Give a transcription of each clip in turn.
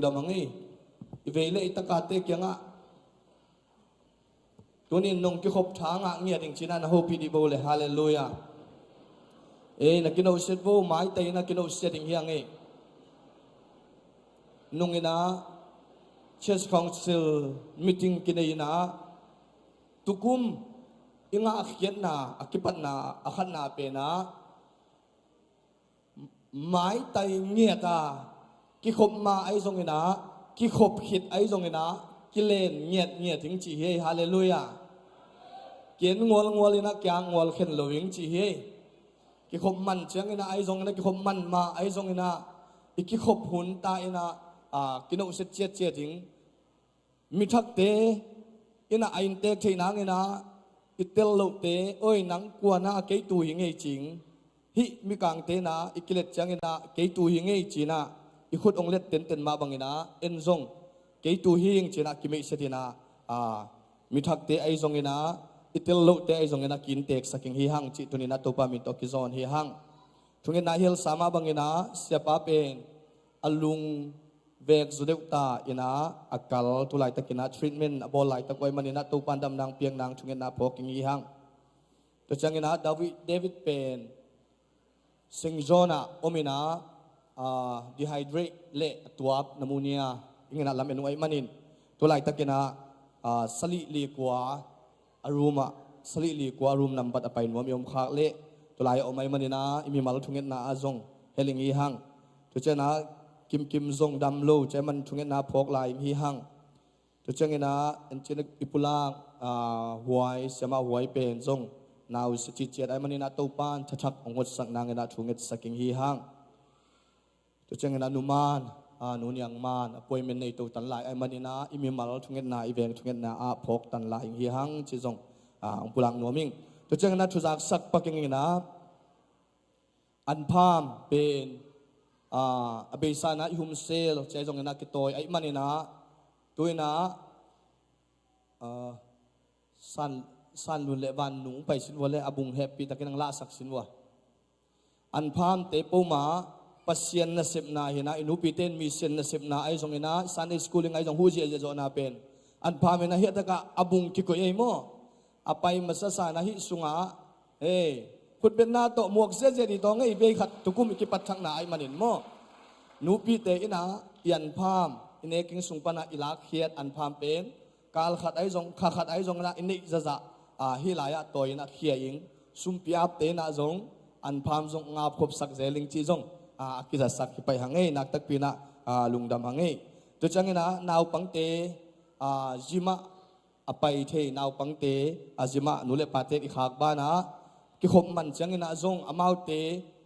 damangi ivele itakate kyanga tunin nong ki khop thanga ngia ding china na hopi di bole hallelujah na kino set bo mai tai na kino setting hiang nung ina church council meeting kinai tukum inga akhyat na akipat na akhat na pe na mai tai ngia ta ki khop ma ai zong ina ki khop khit ai zong ina ki len ngiat thing chi he hallelujah kien ngol ina kya ngol khen loving chi he ki khop man chang ina ai zong ina ki khop man ma ai zong ina ki khop hun ta ina kino set che thing mi thak te ina ain tek thei nang ina itel lo te oi nang kwa na ke tu hi ngei ching hi mi kang te na ikilet chang ina ke tu hi ngei china i khut ong let ten ma bangina en zong ke tu hi ing china ki me setina mi thak te ai zong ina itel lo te ai zong ina kin tek saking hi hang chi tunina topa mi to ki zon hi hang thungin na hil sama bangina siapa pen alung vek zudeuta ina akal tulai takina treatment abol lai takoi manina to pandam nang piang nang thungin na poking hi hang to changina David pen singjona omina dehydrate le tuap pneumonia ingena lam enung ai manin tulai takina sali li kwa aruma sali li kwa room number apai nom yom khak le tulai omai manina imi mal thungin na azong heling hi hang to chana kim zong dam lo chaman thungen na phok lai hi hang to changena enchen ipulang huai sema huai pen zong naw sichi chet ai manina to pan thak ongot sak nangena thunget saking hi hang to changena numan nunyang man appointment nei to tan lai ai manina imi mal thunget na event thunget na phok tan lai hi hang chi zong ongpulang noming to changena thuzak sak paking ina anpham pen abisana ihum sel chai jong na kitoi ai manina tuina san lun le van nung pai sin wale abung happy takinang la sak sin wa anpham te poma pasien na sep na hina inupi ten mission na sep na ai jong ina Sunday schooling ai jong hu je jo na pen anpham na hi taka abung ki ko ei mo apai masasa na hi sunga khut ben na to muak se je di to ngai be khat tukum ki pat thang na ai manin mo nupi te ina yan pham ine king sung pana ilak khiat an pham pen kal khat ai jong kha khat ai jong na ini zaza hi laya toina khia ing sum piap te na jong an pham jong nga khop sak zeling chi jong ki za sak pai hangai nak tak pina lungdam hangai to changina naw pangte jima apai the naw pangte ajima nule pate i khak ba na ki khop man changina zong amau te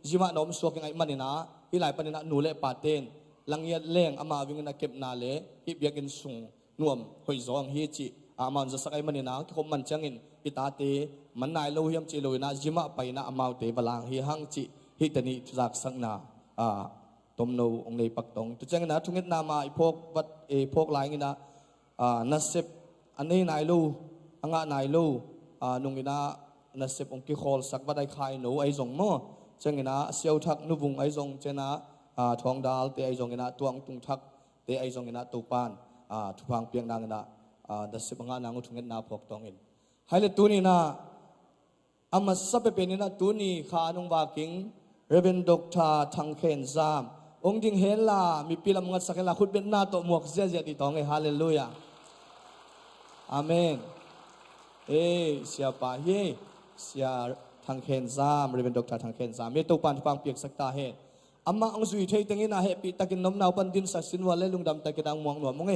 jima nom soking ai manina ilai panina nule paten langiat leng ama wingna kep na le hi biakin sung nuam hoi zong hi chi aman za sakai manina ki khop man changin itate manai lo hiam chi loina jima paina amau te balang hi hang chi hi tani jak sakna tomno ong nei pak tong tu changina thungit na ma iphok wat phok lai ngina nasep anei nai lo anga nai lo nungina nasep ong ki khol sak badai khai no ai zong mo changina siau thak nubung ai zong chena thong dal te ai zong ina tuang tung thak te ai zong ina topan thupang piang nang ina nasep anga nang thungit na phok tong in haile tuni na ama sape penina tuni kha nung waking Reverend Dr. Thangkhen Zam ong ding hela mi pilam ngat sakela khut ben na to muak zia di tong hallelujah amen siapa he sia Thangkhen Zam Reverend Dr. Thangkhen Zam me to pan pang piak sakta he ama ang zui thei tengin na happy takin nom naw pan din sa sinwale lungdam takidang muang no mong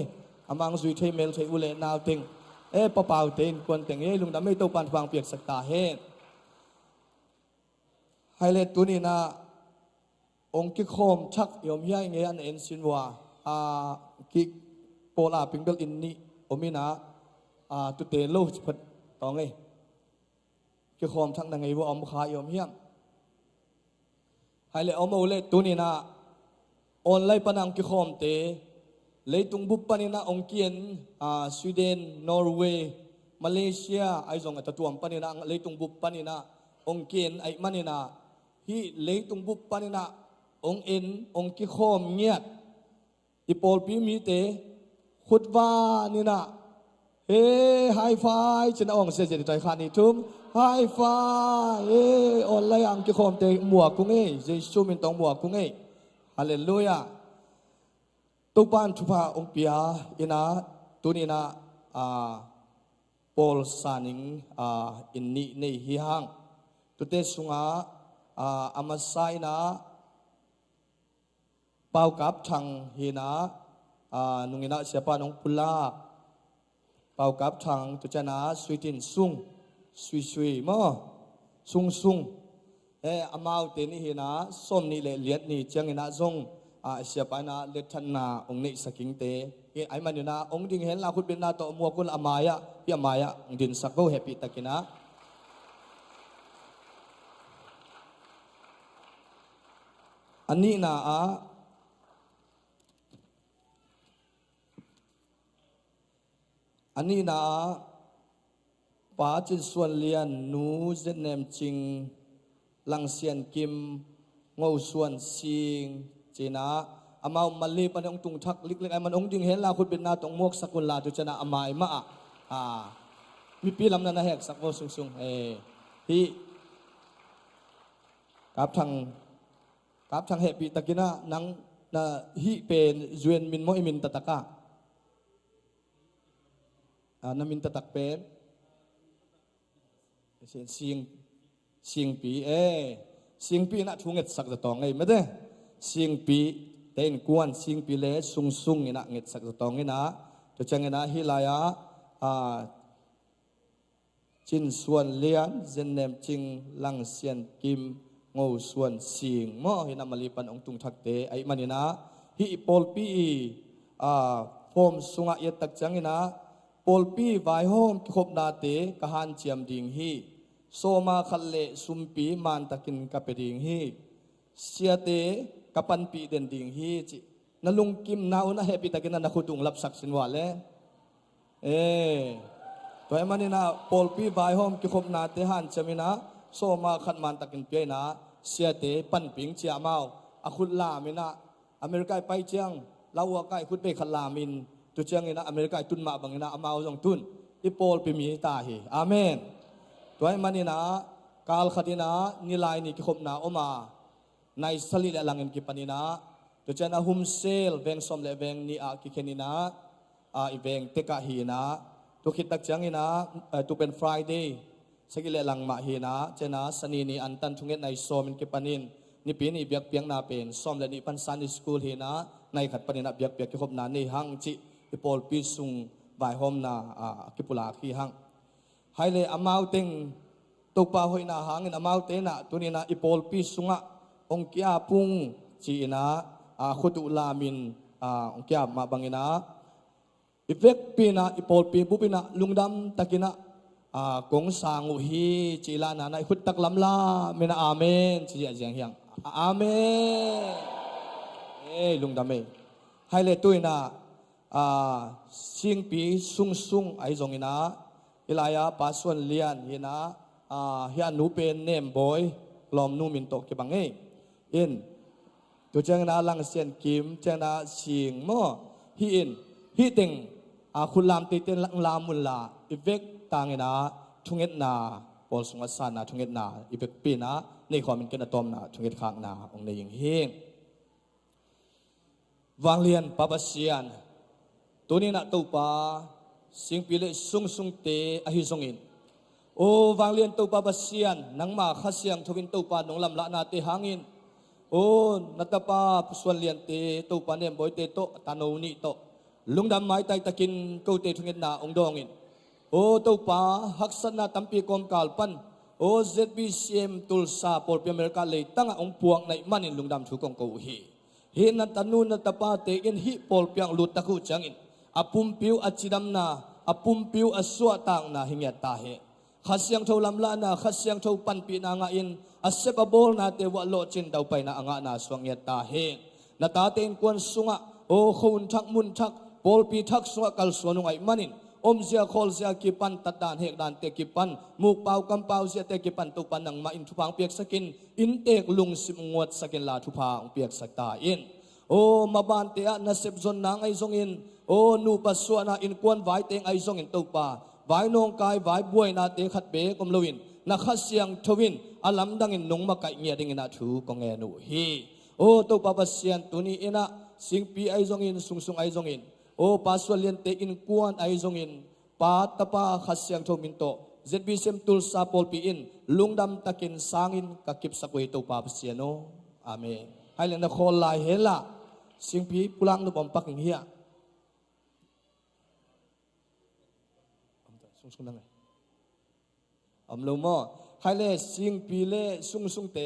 ama ang zui thei mel thei ule naw ting papau ten kon teng lungdam me to pan pang piak sakta he highlight tu ni na ong ki khom thak yom hiai nge an en sinwa ki pola pingbel in ni omina tu te lo phat tong ki khom thak na ngai wo om kha yom hiam highlight om ole tu ni na online panang ki khom te leitung bu panina ong kien Sweden Norway Malaysia ai jong atatuam panina leitung bu panina ong kien ai manina hi leitung bu panina ong en ong ki khom ngiat อีปอลปีมีเตขุดว่านี่นะเฮ้ไฮไฟฉันอ่องเสียใจใจขานี่ทุ่มไฮไฟเฮ้ออนไลน์อังกิคอมเตหมวกกุ้งเอ้เจสูมินตองหมวกกุ้งเอ้ฮาเลลูยาตุปานทุพาองเปียอินะตุนีนะปอลสานิงอินนี่ในฮิฮังตุเตสุงาอามาไซนะเป่ากับทางฮินะนุงินะเสียปานองพุลาเป่ากับทางตุจนะสวยตินซุงสวยๆมั้งซุงอามาวเตนี่ฮินะส้มนี่เลียดนี่จังฮินะซงเสียปานะเลทันนาองนี่สกิงเตไอ้มันอยู่นะองดิ่งเห็นลาคุณเป็นนาโตมัวคุณอามายะพี่อามายะองดินสักก็แฮปปี้ตะกินะอันนี้นะอันนี้นะป้าจิตส่วนเลียนนูเจนเนมจิงลังเซียนกิมงูส่วนซิงจีนะอามามาลีปันองตุงทักลิกไอ้มันองดิ่งเห็นลาคุณเป็นนาตองมวกสกุลลาตุจนะอามายมามีปีลำนั้นนะแหกสักโวซุงที่กับทางเฮปีตะกินะนังนะฮิเป็นจวนมินโมอิมินตะตะกะนามินตะตักเป็นเสียงปีเสียงปีน่ะทุ่งเงิดสักจะตองไงไม่ได้เสียงปีเต้นกวนเสียงปีเล่ซุงนี่นะเงิดสักจะตองนี่นะตัวจังนี่นะฮิลายะจินส่วนเลียนเจนเนมจิงลังเซียนกิมงูส่วนเสียงหม้อฮินามาลีปันองตุงทักเตไอมันนี่นะฮิปอลปีฟอมสุงะเยตักจังนี่นะปอลปีไวโฮมขบนาเตกหันเจียมดิ่งฮีโซมาคัลเลสุมปีมันตะกินกับดิ่งฮีเสียเตกับปันปีเด่นดิ่งฮีจินลุงกิมนาอุนะเฮปิตะกินนักขุตุงรับสักสินวาเลตัวไอ้มันนี่นะปอลปีไวโฮมขบนาเตหันเจียมินะโซมาขัดมันตะกินเปียนะเสียเตปันปิงเจียมาอาคุลลามินะอเมริกาไปเจียงลาวกายคุดไปขัดลามินตุเจียงนะอเมริกาตุนมาบังนะอามาจงตุนอีปอลปีมีตาฮีอาเมนตัวไอ้มันนี่นะกาลขัดนะนิลายนี่ขบนาอมาในสลิดลังเงินกิปนินะตุเจียงนะฮุมเซลเวงสมเลเวงนี่อากิเคนินะอีเวงเตกะฮีนะตุคิดตักเจียงนี่นะตุเป็นฟรายเดย์สกิเลลังมาฮีนะเจนะสนีนี่อันตันทุงเงในโซมินกิปนินนี่ปีนี่เบียกเปียงนาเป็นสมเลนี่ปันซันสกูลฮีนะในขัดปนินะเบียกกิขบนานี่หังจิอีปอลปีซุงไวโฮมนากิปุลาคีหังไฮเลอมาวเต็งตุปาหอยนาหังอินอมาวเตนะตัวนี้นะอีปอลปีซุงะองกี้อาปุงจีนะขุดุลามินองกี้อามาบังอินะอีเวกปีนะอีปอลปีบุปินะลุงดำตะกินะกงสางอุฮีจีลานาในขุดตักลำลาเมนะอาเมนจีเจียงเฮียงอาเมนลุงดำไฮเลตุยนะเสียงปีซุงไอจงอินะอิลายาปาส่วนเลียนฮินะเฮียนูเป็นเนมบอยลอมนูมินโตกิบังอินตัวเจ้านาลังเซียนกิมเจ้านาเสียงมอฮิติงคุณลามติเตนลามุลลาอีเวกต่างอินะทุงเอ็ดนาปอลสุงสานาทุงเอ็ดนาอีเวกปีนะในความเป็นกันตอมนาทุงเอ็ดข้างนาองในยิงเฮงวางเลียนปาปเซียนตัวนี้นะตัวป้าสิงปีเลซุงเตอหิซงอินโอ้วางเลียนตัวป้าบัสเซียนนังมาขัดเสียงทวินตัวป้านงลำละนาเตหางอินโอ้นัตป้าส่วนเลียนเตตัวป้าเนี่ยบอยเตโตตาโนนิโตลุงดำไม้ไตตะกินกูเตทุงเงินนาองดองอินโอ้ตัวป้าฮักษณะตั้มปีกอมกาลปันโอ้ ZBCM ตุลซาปอลเปียเมริกาเลยตั้งองพวงในมันอินลุงดำถูกองกูเฮนัตานูนัตป้าเตอินฮิปอลเปียงลุตตะกูจังอินapum piu acidam na apum piu aswa tang na hingyat tahe khasyang tho lamla na khasyang tho panpi na nga in asebabol na te wa lo chin daw pai na anga na swang yat tahe na taten kwan sunga o khun thak mun thak pol pi thak sunga kal sonung ai manin om zia khol zia kipan tatan hek dan te kipan muk pau kam pau zia te kipan tu pan nang ma in thupang piak sakin in tek lung sim ngot sakin la thupa ong piak sakta in โอ้มาบานเตะนะเสพจนนางไอซงอินโอ้นูปัสสวนะอินควนไว้เตงไอซงอินตุปาไว้นองกายไว้บวยนาเตขัดเบกมลวินนักขัดเสียงทวินอาลัมดังอินนงมาไกเงียดิงนาทูกงเงนูฮีโอ้ตุปาปัสเซียนตุนีอินะสิงปีไอซงอินสุงสุงไอซงอินโอ้ปัสสวเลียนเตอินควนไอซงอินปาตปาขัดเสียงทวินโตเจ็ดบิเซมตุลซาปอลปีอินลุงดำตะกินสางอินกักิบสักเวตุปาปัสเซียนโออาเมนให้เล่นนักโคลายเฮล่าสิงพีปุลังนุบอมปักเฮียสุงนั่งไงลงมอให้เล่สิงพีเล่สุงเต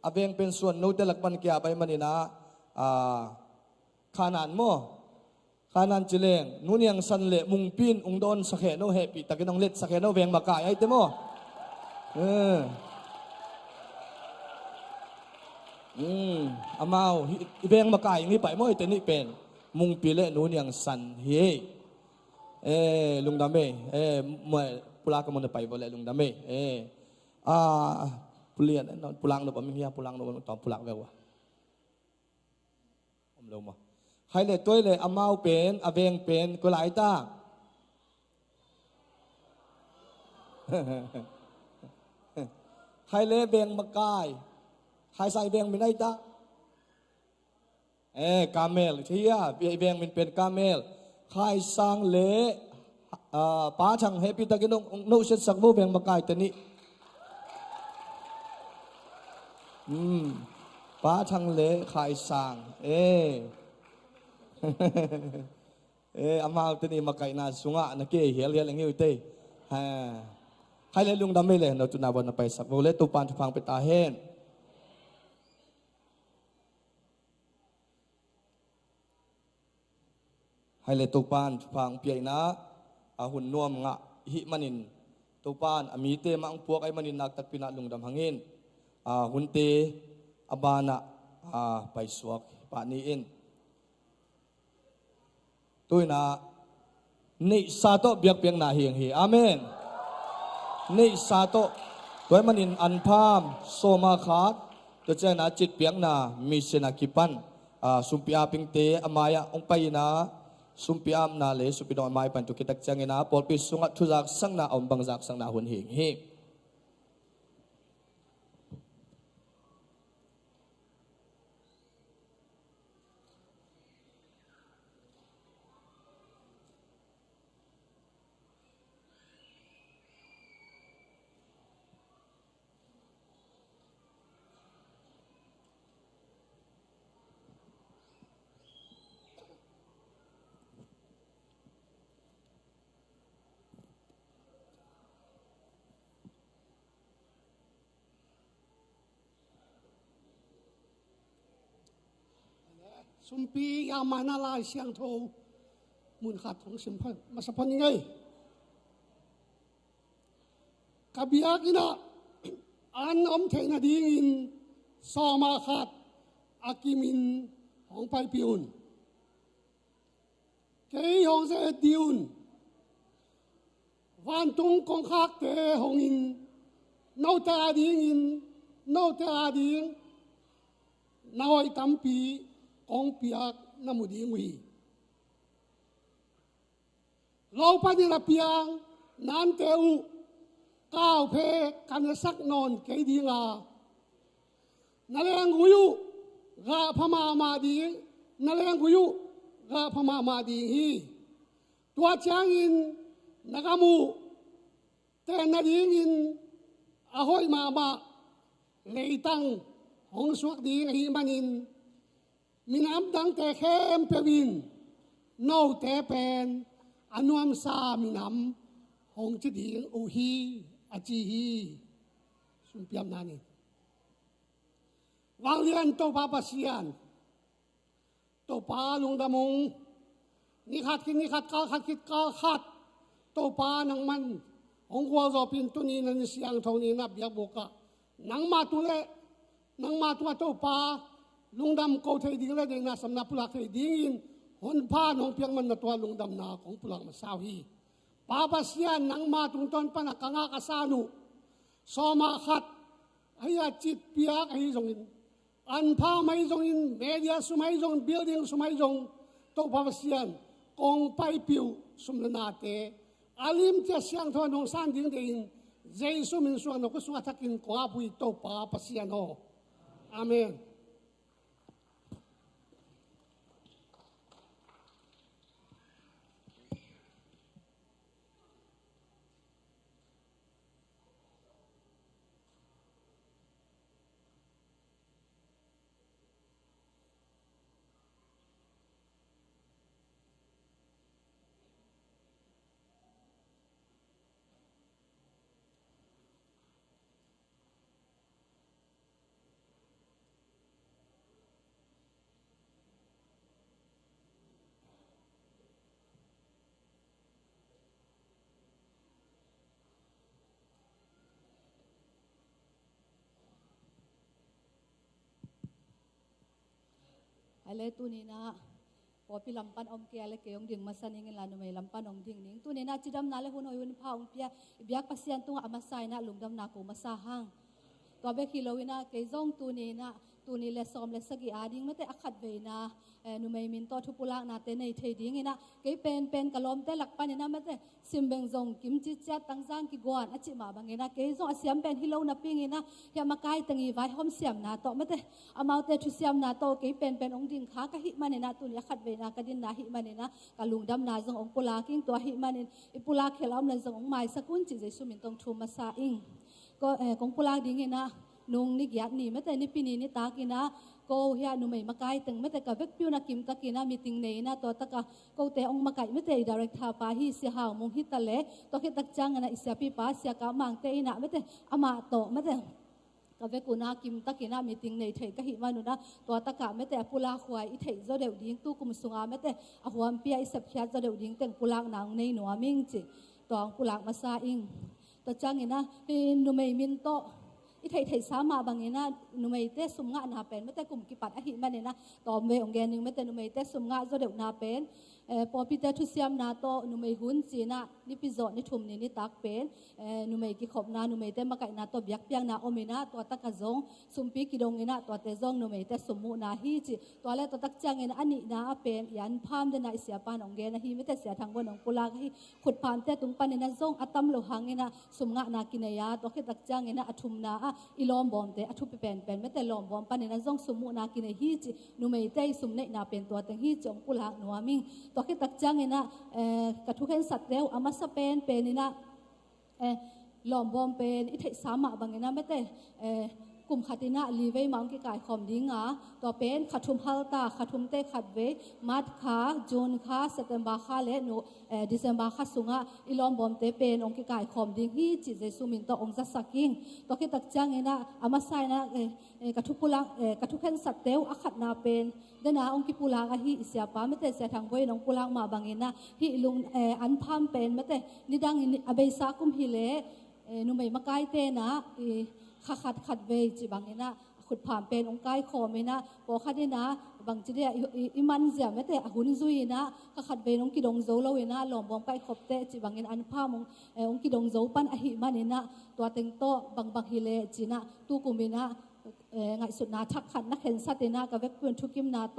อเบงเป็นส่วนโนเตลักบันเกียไปมันนี่นะขานานมอขานานจิเลงนู่นยังสันเล่มุงปีนองดอนสักแห่โนเฮปีตะกินองเล็ดสักแห่โนเวงมากายไอเตมออามาอีเบงมากายอย่างนี้ไปมั่วแต่นี่เป็นมุงปีเล่นู้นยังสันเฮลุงดำเมเมื่อปุลากมันไปบ่เลยลุงดำเมปุเลียนนอนปุลังนบมีเฮียปุลังนบตอนปุลักเววะผมลงมาให้เลยตัวเลยอามาเป็นอาเบงเป็นก็หลายตาให้เลยเบงมากายให้ใส่เบงไม่ได้ตากาเมลเทียเบงมันเป็นกาเมลใครสร้างเละป้าช่างเฮปิตากินงโนเชตสักโบเบงมากายตัวนี้ป้าช่างเละใครสร้างอามาตัวนี้มาไกน่าสุงะนักเกยเฮียเลี้ยงอย่างนี้อยู่เต้ให้เล่นลุงดำไม่เลยเราจุนาบนไปสักโบเล่ตุปานทุพังไปตาเฮนให้เลตุปานฟังเปียนะหุ่นนวมงะหิมันินตุปานอมีเตมังพวกไอมันินนักตักปินาลุงดำหังอินหุ่นเตอบานะไปสวกปานีอินตุยนะนิสาโตเบียกเปียงนาเฮียงเฮอาเมนนิสาโตตัวมันินอันพามโซมาขาดตัวเจนะจิตเปียงนามีเสนาคิปันสุมพิอาปิงเตอมายะองไปนะสุมพิอามนาเลสุปิดอนไม้ปันตุกิตักจังเงินะปอลปิสุงัดทุจักสังนาอมบังจักสังนาหุ่นเฮงเฮสุมปียามานาลายเสียงโทมุนขัดของสิมพันมาสะพอนยังไงกับยากินะอันอมเทนาดีงินซอมาขัดอากิมินของไปปิอุนเกยของเสดิอุนวันตุงกองคักเตหงอินนาวตาดีงินนาวตาดีนาวไอตัมปีองเปียกน้ำมุดีงวีเราไปในระเบียงนันเตอุก้าวเพกันสักนอนเกยดีงานาเลงกุยุกาพม่ามาดีนาเลงกุยุกาพม่ามาดีฮีตัวจางอินนักมูแต่นาดีอินอหอยมาเลยตั้งหงสวกดีฮีมันินมินอัมดังแต่เข้มเปวินโนแต่เป็นอนุอัมซามินอัมหงจิดีอุฮีอาจีฮีสุนเปียมนานีวางเรียนโตปาปัสยานโตปาลุงดำมงนิขัดกินนิขัดกาขัดกิดกาขัดโตปานังมันหงกัวจอปินตุนีนันเสียงทองนี้นับยาบกะนังมาตุเลนังมาตัวโตปาลุงดำโกเทดีเลยเดนะสำนักปุลักเทดีอินหนผ้าหนองเพียงมันตัวลุงดำนาของปุลักมาสาวฮีปาปัสยานนังมาตุงตอนปนักงากาสานุสอมาขัดให้จิตเปียกให้ทรงอิน อันพาไม่จงอินเมียสมัยจงบิลดิ้งสมัยจงโตภาวเสียนกองไปปิวสมนาเตอาลิมจะเสียงทอนองสันดิ้งเดินเจสุมินสวงนกสวทักินกว่าปุยโตภาวเสียนโออาเมนอะไรตัวนี้นะพอพี่ลำปันอมเกียร์เลยเกี่ยงดิ่งมาสันยังลานุไม่ลำปันอมดิ่งนิ่งตัวนี้นะจีดำนาเลยหุ่นหอยหุ่นพาวเปียบิยากปัสยันตัวอามาไซนะลุงดำนากูมาซาห้างตัวเบคิโลวินะเกยจงตัวนี้นะตัวนี้เลสอมเลสกีอาดิ้งไม่แต่อคัดเวนะนุไม่มินตัวทุปุลักนาเตในเทดิ้งนะเกยเป็นกะลมแต่หลักปันนะไม่แต่ซิมเบงจงกิมจิจัดตั้งจางกิกวนอจิมาบางนะเกยจงอาเซียมเป็นฮิโลนับปิงนะยามาไกตั้งอีไว้หอมเสียมนะตัวไม่แต่อามาเตทุเสียมนะตัวเกยเป็นองดิ่งขากะหิมันนะตัวนี้อคัดเวนะกะดินนะหิมันนะกะลุงดำนาจงองปุลักิงตัวหิมันอิปุลักเคลอมเลยจงองไม้สกุลจิเจสุมินตงทูมาซาอิงก็กองปุลักดิ้งนะนุ่งนิกยัดนี่ไม่แต่นี่ปีนี้นี่ตากินะก็เฮียนุ่มไม่มาไกลตึงไม่แต่กับเวกพิวนักกิมตะกินะมีติงเนนะตัวตะกะก็แต่องมาไกลไม่แต่ดาริกทาปาฮีเสียหาวมงฮิตะเละตัวคิดตักจังนะอิสยาปีปาเสียกามังเตนะไม่แต่อามาโตไม่แต่กับเวกุนากิมตะกินะมีติงเนเถกะหิมานุนะตัวตะกะไม่แต่ปุลาควายอิเถโจเดวดิ้งตู้กุมสุงาไม่แต่อหัวเปียอิสเปียโจเดวดิ้งเต็งปุลานางในหนัวมิงจิตัวปุลามาซาอิงตัวจังนะนุ่มไม่มินโตอิไทยสามาบางนะนุไม่เตสมงะนาเป็นไม่แต่กลุ่มกิปัดอหิมันนะต่อเมองแกนึงไม่แต่นุไม่เตสมงะจะเดือดนาเป็นพอพิเตทุเซียมนาโตนุไม่หุ่นจีนะนี่พิจารณาทุ่มนี่ตักเป็นนุไม่กิขบนานุไม่เตมาไก่นาโตเบียกเปียงนาโอเมนะตัวตะกะจงสุมปีกิดงนะตัวเตจงนุไม่เตสมุนาฮีจีตัวเล่ตัวตักจังนะอันนี้นาเป็นยันพามเดนะเสียปานองแกนะฮีไม่แต่เสียทางบนองกุลาฮีขุดพามเตตุงปันนะจงอัตมโลหังนะสมงะนากินยาตัวคิดตักจังนะอัทุมนาอีลอมบอมเตอทุปเป็นไม่แต่ลอมบอมปันนะจงสมุนากินฮีจีนุไม่เตสมเนนาเป็นตัวตังฮีจงกุลาหนัวมิงตัวคิดตักจังนะกระทุกเห็นสัตว์แล้วอามาสเป็นนี่นะลอมบอมเป็นอิทธิสามะบางนะไม่แต่กลุ่มขัดนะลีเวมังกิกายคอมดิ้งอ่ะตัวเป็นขัดทุมฮัลตาขัดทุมเตขัดเวมัดขาจูนขาเซปเทมบาขาและโนดิเซมบาขาสุงะอีลอมบอมเตเป็นองกิกายคอมดิ้งฮีจิเจสุมินตัวองจัสสักิงตัวคิดตักจังนะอามาไซนะกระทุกปุลังกระทุกเห็นสัตว์เดียวอขัดนาเป็นเดนาองกิปุลังอ่ะฮีเสียป้าไม่แต่เสียทางเวน้องปุลังมาบางนะฮีลุงอันพามเป็นไม่แต่นิดังอเบซากุมฮิเลนุไม่มาไกลเตนะขัดเวจิบางนะขุดผ่านเป็นองค์กายคอมนะพอขัดนะบางจีเดียอิมันเสียไม่แต่หุ่นซุยนะขัดเวน้องกิดงโจโลเวนะหลอมบอมไกขบเตจิบางอันพามองกิดงโจปันอหิมันนะตัวเต็งโตบางฮิเลจินะตู้กุมินะไงสุดนาทักขันนักเห็นสัตย์นะกับเวกเพื่อนทุกิมนาโต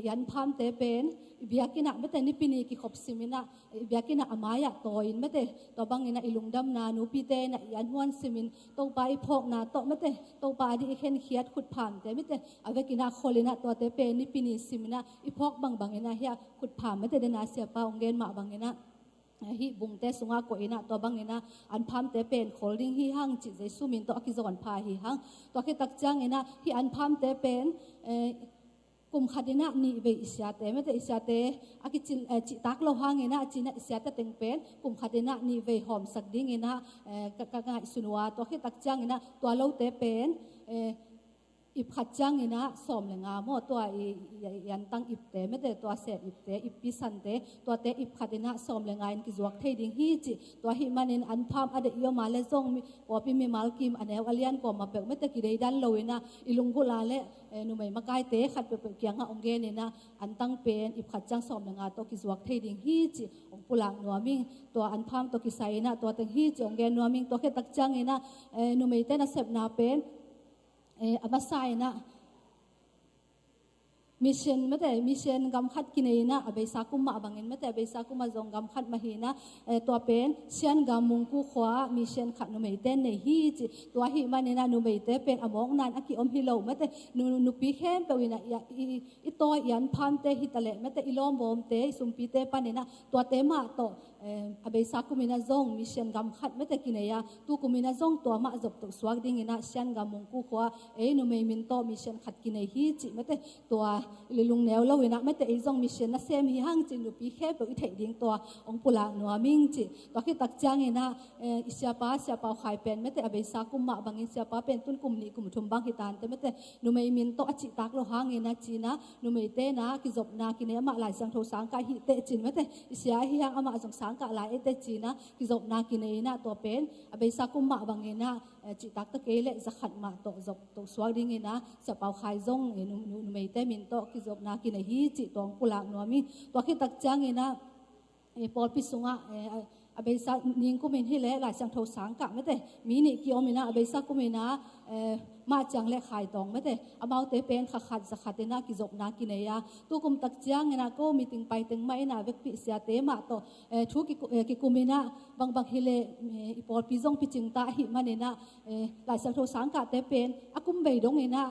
ยันพามเตเป็นเบียกินะไม่แต่นิปินีกิขบสิมินะเบียกินะอามายะโตอินไม่แต่ตัวบางนะอิลุงดำนานูปีเตนะยันหวนสิมินโตไปพอกนาโตไม่แต่โตไปดิเข็นเขียดขุดผ่านแต่ไม่แต่เอาเวกินะโคลินะตัวเตเป็นนิปินีสิมินะอีพอกบางนะเฮียขุดผ่านไม่แต่เดนาเสียปาองเกนมาบางนะฮิบุงเตสุงาโกอินะตัวบางนะอันพามเตเป็นโคลิงฮิฮังจิเจสุมินตัวอกิจวันพาฮิฮังตัวคิดตักจังนะฮิอันพามเตเป็นกุมขัดนะนี่เวอิสยาเตไม่แต่อิสยาเตอากิจิตักโลหังนะจินะอิสยาเตเต็งเป็นกุมขัดนะนี่เวหอมสักดิ้งนะกะกะสุนวาตัวคิดตักจังนะตัวโลเตเป็นอิบขัดจังนะสอมเลยงามตัวยันตั้งอิบเตไม่แต่ตัวเศษอิบเตอิบพิสันเตตัวเตอิบขัดนะสอมเลยงานกิจวัตรเทดิ้งฮีจิตัวหิมันอันพามอเดยมาเลซงปอพิมีมาลกิมอันเอวอเลียนก็มาเปิดไม่แต่กิเลดันโลยนะอิลุงกุลาเลนุไม่มาไกลเตะขัดเปิดเกียงอ่ะองเกนนะอันตั้งเป็นอิบขัดจังสอมเลยงานตัวกิจวัตรเทดิ้งฮีจิองปุลังนัวมิงตัวอันพามตัวกิไซนะตัวตั้งฮีจิองเกนนัวมิงตัวแค่ตักจังนะนุไม่เตนะเสพนาเป็นอามาไซนะ มิเชนไม่แต่มิเชนกำคัดกินเองนะเบสากุมมาบังเงินไม่แต่เบสากุมมาจงกำคัดมาเห็นนะตัวเป็นเชียนกำมุงกูขวามิเชนขัดนุเมเต้นในฮีจิตัวฮีมันเนี่ยนะนุเมเต้เป็นอมองนันอกิอมฮิโลไม่แต่นุปีเข้มไปวินะอีตัวยันพันเตฮิตะเลไม่แต่อีลอมบอมเตสุมปีเตปันเนี่ยนะตัวเตมาโตเบสากุมินาจงมิเชนกำคัดไม่แต่กินเองตัวกุมินาจงตัวมาจบตกสวกดิ่งนะเชียนกำมุงกูขวานุเมมินโตมิเชนขัดกินเอฮีจิไม่แต่ตัวลุงแนวเราเห็นนะไม่แต่อีจงมิเชนนะเซมีห้างจินุปีแค่ตัวอีเถิดิงตัวองปุลาหนัวมิงจิตัวที่ตักจ้างเห็นนะอิสยาป้าเสียป้าขายเป็นไม่แต่อเบสากุมมาบางอิสยาป้าเป็นต้นกลุ่มนี้กลุ่มทุมบางฮิตานแต่ไม่แต่นุเมมินโตอจิตักเราห้างเห็นนะจีนะนุเมเตนะกิจบนากินเนมาหลายสังโทสังกาฮิเตจินไม่แต่อิสยาฮิยังอามาสังสังกาหลายเตจีนะกิจบนากินเนนะตัวเป็นอเบสากุมมาบางเห็นนะจิตักตะเกเลจะขัดมาโตจบตัวสวกดิ่งเห็นนะเสียป้าขายจงนุเมเตมินโตกิจบนากินเนฮีจิตัวองปุลาหนัวมิตัวที่ตักจ้างเห็นนะปอลพิสุงะอเบซ่านิ่งกุมินที่เละหลายสังโทสังกะไม่แต่มีนี่กิโอมินะอเบซ่ากุมินะมาจังเละขายตองไม่แต่อามาเตเป็นขัดสักขัดนะกิจบนากินเนียตัวกุมตักจ้างนะก็มีติงไปติงไม่นะเวกปิเสียเตมาโตทุกิกุมินะบางฮิเลอีปอลพิจงพิจิงตาหิมันเนนะหลายสังโทสังกะเตเป็นอากุมเบยดงเนนะ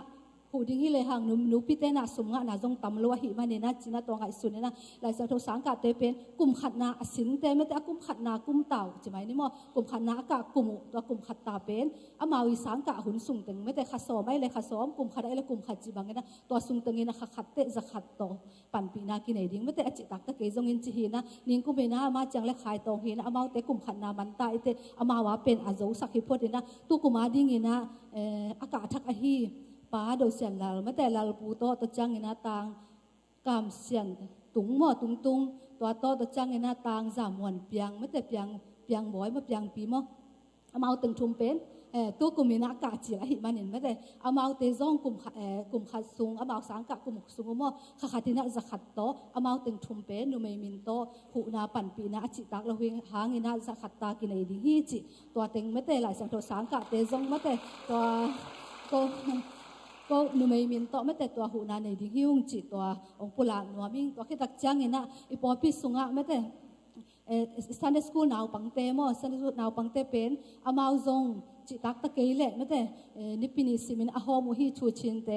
ผู้ดิ้งเลยห่างนุพิเตนะสมงะนะจงตำลัวหิมันเนนะจีน่าตัวไงสุดเนนะหลายสังโทสังกะเตเป็นกุมขัดนาสินเตไม่แต่กุมขัดนากุมเต่าใช่ไหมนี่มั้งกุมขัดนากะกุมตัวกุมขัดตาเป็นอามาวิสังกะหุนสุงตึงไม่แต่ขัดสอไม่เลยขัดสอมกุมขัดอะไรกุมขัดจีบังเนนะตัวสุงตึงเนนะขัดเตจะขัดโตปั่นปีนากินไหนดิ้งไม่แต่อจิตักตะเกยจงอินจีหินะนิ่งกุมเนนะมาจังและขายตองหินะอามาเตกุมขัดนามันตาเตอามาว่าเป็นอาโจสักหิพดเนนะตุกุมาดิ้งเนนะอากาศทักอหีป้าโดยเสียนลาไม่แต่ลาปูโตตะจังเงินตางกามเสียนตุงหม้อตุงตัวโตตะจังเงินตางจามวนเปียงไม่แต่เปียงบ่อยมาเปียงปีมั้งเอามาตึงชุมเป็นตัวกุมินากาจิละหิมันเห็นไม่แต่เอามาเตจงกลุ่มขัดซุงเอามาสังกะกลุ่มซุงมั้งขัดที่น่าจะขัดโตเอามาตึงชุมเป็นนุเมมินโตหูนาปั่นปีนาจิตักเราเวงหางเงินจะขัดตากินไอดีฮีจิตัวเต็งไม่แต่หลายสังโทสังกะเตจงไม่แต่ตัวก็นุเมมินโตไม่แต่ตัวหูนาในดิ้งหิ้งจิตัวองปุลาหนัวมิงตัวที่ตักจ้างเงินนะอีปอพิสุงะไม่แต่Sunday school นาวปังเตมอ Sunday school นาวปังเตเป็นอามาจงจิตักตะเกยเละไม่แต่นิปินิสิมินอาหอมหิชูชินเต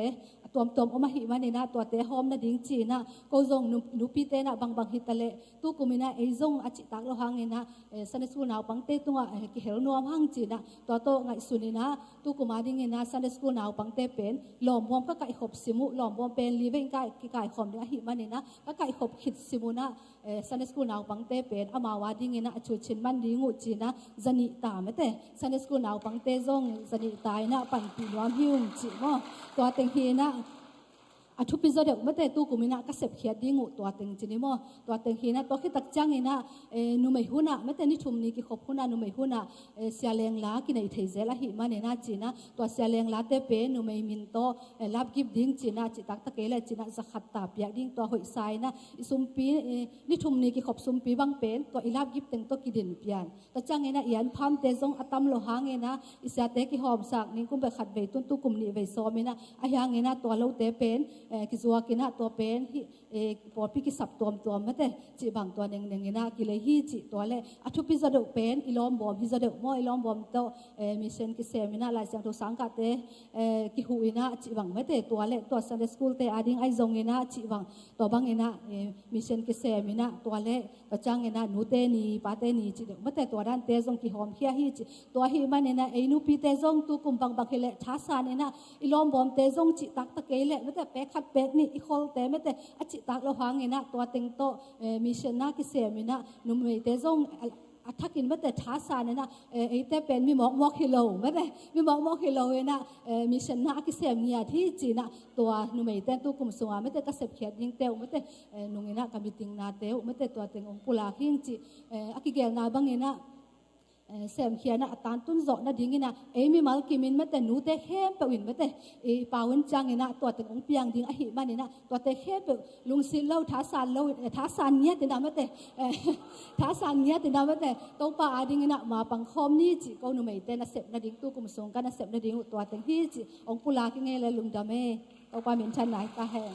ตัวออกมาหิมันเนี่ยนะตัวเตหอมนะดิ้งจีนะก็จงนุปีเตนะบางหิตะเละตู้กุมินะไอจงอาจิตักเราหางเนี่ยนะ Sunday school นาวปังเตตัวกิเฮลนัวหางจีนะตัวโตไงสุนีนะตู้กุมาดิ้งเนี่ยนะ Sunday school นาวปังเตเป็นหลอมพร้อมก็ไก่ขบสิมุหลอมพร้อมเป็นลีเวงไก่ขอมเนี่ยหิมันเนี่ยนะก็ไก่ขบขิดสิมุนะSunday school นาวปังเตเป็นอามาวาดิ้งเนี่ยนะชูชินมันดิ้งอุจีนะจันิตาไม่แต่ Sunday school นาวปังเตจงจันิตายนะปั่นปีนวมหิ้งจีมั้งตัวเต็งเฮนะอาทุพิจารณาไม่แต่ตู้กุมินะก็เสพเขียดดิ้งตัวเต็งจีนี่มั้งตัวเต็งเฮนะตัวที่ตักจังเฮนะนุไม่หุ่นนะไม่แต่นี่ชุมนี้กี่ขบหุ่นนะนุไม่หุ่นนะเสียแรงล้ากินไอเทเจละหิมันเนี่ยนะจีนะตัวเสียแรงล้าเตเป็นนุไม่มินโตรับกิบดิ้งจีนะจิตักตะเกลจีนะจะขัดตาเปียดิ้งตัวหอยทรายนะสุมปีนี่ชุมนี้กี่ขบสุมปีบางเป็นตัวอีรับกิบเต็งตัวกิดินเปียนตัวจังเฮนะยันพัมเตจงอัตมโลหางเฮนะอิสยาเตกี่หอมสักนี่กุมไปขัดเวตุนตู้กุมนี้เวซอมินะอายังเฮนะตัวเราเตเป็นกิจวัตรกินตัวเป็นปอดพิกิสับตัวไม่แต่จีบางตัวหนึ่งนะกิเลฮีจีตัวเล่อทุพิจารณาเป็นอีลอมบอมพิจารณาโมอีลอมบอมโตมิเชนกิเซมินะลายเสียงตัวสังกัดเตกิหูอินะจีบางไม่แต่ตัวเล่ตัวซันเดย์สคูลเตอดิ้งไอจงอินะจีบางตัวบางอินะมิเชนกิเซมินะตัวเล่ตัวจังอินะนูเตนีปาเตนีจีไม่แต่ตัวด้านเตจงกิหอมเฮียฮีจีตัวฮีมันอินะไอนูปีเตจงตุกุมบางเฮเลท้าสานอินะอีลอมบอมเตจงจีตักตะเกเลไม่แต่เป๊กขัดเป๊กนี่อีโคลเตไม่แต่อจิตักเราหางเงินนะตัวเต็งโตมิเชนนากิเซมินะนุ่มเตจงถ้ากินไม่แต่ท้าสานเนี่ยนะไอเตเป็นมีหมอกฮิโลไม่แต่มีหมอกฮิโลเนี่ยนะมิเชนนากิเซมเนี่ยที่จีนะตัวนุ่มเตตัวกุมสวาไม่แต่กระเสพเขียดยิงเตวไม่แต่นุ่งเงินนะกำมิติงนาเตวไม่แต่ตัวเต็งองปุลาหิงจีอากิเกลนาบังเงินนะเสมเขียนนะตานตุนโจนะดิ้งนะมีมาลกิมินไม่แต่นูเตเข้มไปวินไม่แต่ปาวันจังนะตัวเต็งองเปียงดิ้งอหิมันนะตัวเตเข้มไปลุงซิลเล่าท้าสานเล่าท้าสานเนี้ยติดาไม่แต่ท้าสานเนี้ยติดาไม่แต่ตัวปาดิ้งนะมาปังคอมนี่จีก็นุ่มเตนะเสพนะดิ้งตู้กุมสงกันนะเสพนะดิ้งตัวเต็งที่จีองปุลากิเงเลยลุงดาเมตัวปาเหม็นชันไหนตาแห้ง